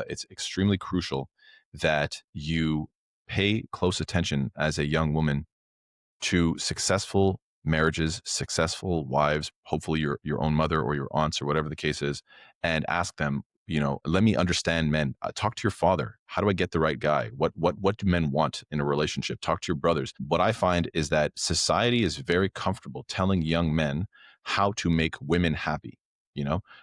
it's extremely crucial that you pay close attention as a young woman to successful marriages, successful wives, hopefully your own mother or your aunts or whatever the case is, and ask them, let me understand men. Talk to your father. How do I get the right guy? What do men want in a relationship? Talk to your brothers. What I find is that society is very comfortable telling young men how to make women happy.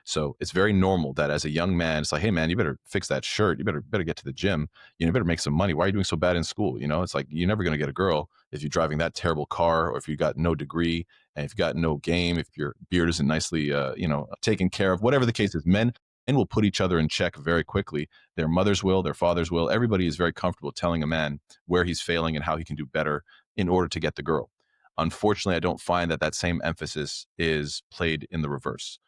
So it's very normal that as a young man, it's like, hey man, you better fix that shirt. You better get to the gym. You better make some money. Why are you doing so bad in school? It's like you're never going to get a girl if you're driving that terrible car, or if you got no degree, and if you got no game, if your beard isn't nicely, taken care of, whatever the case is, men will put each other in check very quickly. Their mothers will, their fathers will. Everybody is very comfortable telling a man where he's failing and how he can do better in order to get the girl. Unfortunately, I don't find that same emphasis is played in the reverse.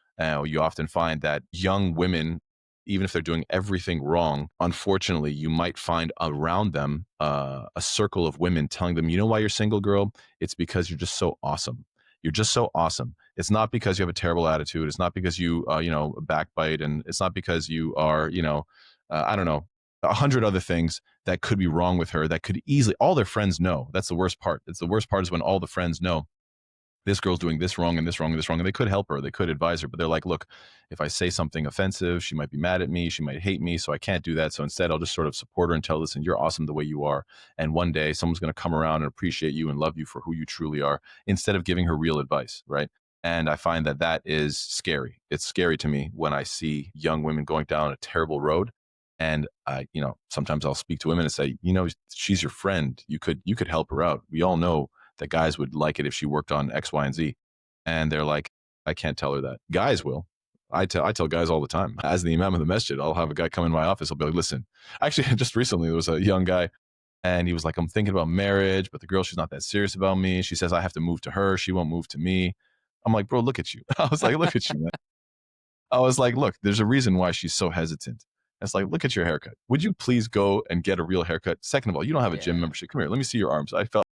You often find that young women, even if they're doing everything wrong, unfortunately, you might find around them a circle of women telling them, you know why you're single, girl? It's because you're just so awesome. You're just so awesome. It's not because you have a terrible attitude. It's not because you, backbite, and it's not because you are, I don't know, 100 other things that could be wrong with her that could easily, all their friends know. That's the worst part. It's the worst part is when all the friends know this girl's doing this wrong and this wrong and this wrong. And they could help her, they could advise her, but they're like, look, if I say something offensive, she might be mad at me, she might hate me. So I can't do that. So instead, I'll just sort of support her and tell, listen, you're awesome the way you are. And one day someone's going to come around and appreciate you and love you for who you truly are, instead of giving her real advice. Right. And I find that is scary. It's scary to me when I see young women going down a terrible road. And sometimes I'll speak to women and say, she's your friend. You could help her out. We all know that guys would like it if she worked on X, Y, and Z. And they're like, I can't tell her that. Guys will. I tell guys all the time. As the imam of the masjid, I'll have a guy come in my office. I'll be like, listen, actually, just recently, there was a young guy, and he was like, I'm thinking about marriage, but the girl, she's not that serious about me. She says I have to move to her. She won't move to me. I'm like, bro, look at you. I was like, look at you, man. I was like, look, there's a reason why she's so hesitant. It's like, look at your haircut. Would you please go and get a real haircut? Second of all, you don't have a gym Yeah. membership. Come here. Let me see your arms. I felt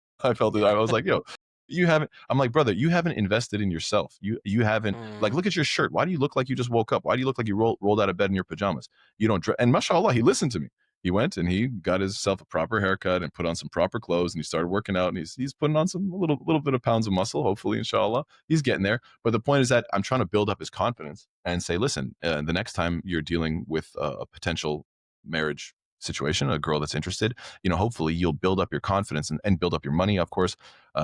it. I was like, yo, you haven't, I'm like, brother, you haven't invested in yourself. You haven't, like, Mm. look at your shirt. Why do you look like you just woke up? Why do you look like you rolled out of bed in your pajamas? You don't, and mashallah, he listened to me. He went and he got himself a proper haircut and put on some proper clothes, and he started working out, and he's putting on some little bit of pounds of muscle, hopefully, inshallah. He's getting there. But the point is that I'm trying to build up his confidence and say, listen, the next time you're dealing with a potential marriage situation, a girl that's interested, hopefully you'll build up your confidence and build up your money, of course,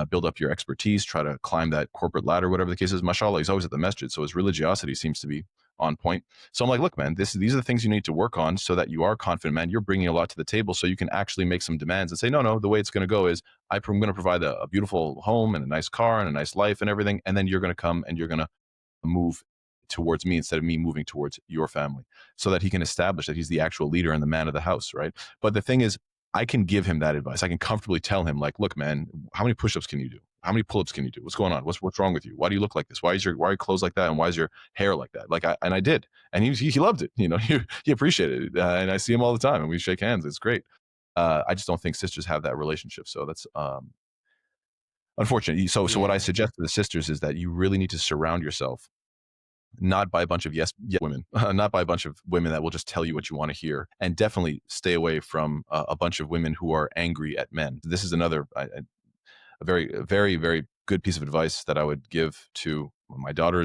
build up your expertise, try to climb that corporate ladder, whatever the case is. Mashallah, he's always at the masjid, so his religiosity seems to be on point. So I'm like, look, man, these are the things you need to work on so that you are confident, man. You're bringing a lot to the table, so you can actually make some demands and say, no, the way it's going to go is I'm going to provide a beautiful home and a nice car and a nice life and everything, and then you're going to come and you're going to move towards me instead of me moving towards your family, so that he can establish that he's the actual leader and the man of the house, right? But the thing is, I can give him that advice. I can comfortably tell him, like, look, man, how many push-ups can you do? How many pull-ups can you do? What's going on? What's wrong with you? Why do you look like this? Why are your clothes like that? And why is your hair like that? I did, and he loved it. He appreciated it, and I see him all the time, and we shake hands. It's great. I just don't think sisters have that relationship, so that's unfortunate. So what I Yeah. suggest to the sisters is that you really need to surround yourself not by a bunch of yes women, not by a bunch of women that will just tell you what you want to hear, and definitely stay away from a bunch of women who are angry at men. This is another a very, very, very good piece of advice that I would give to my daughters.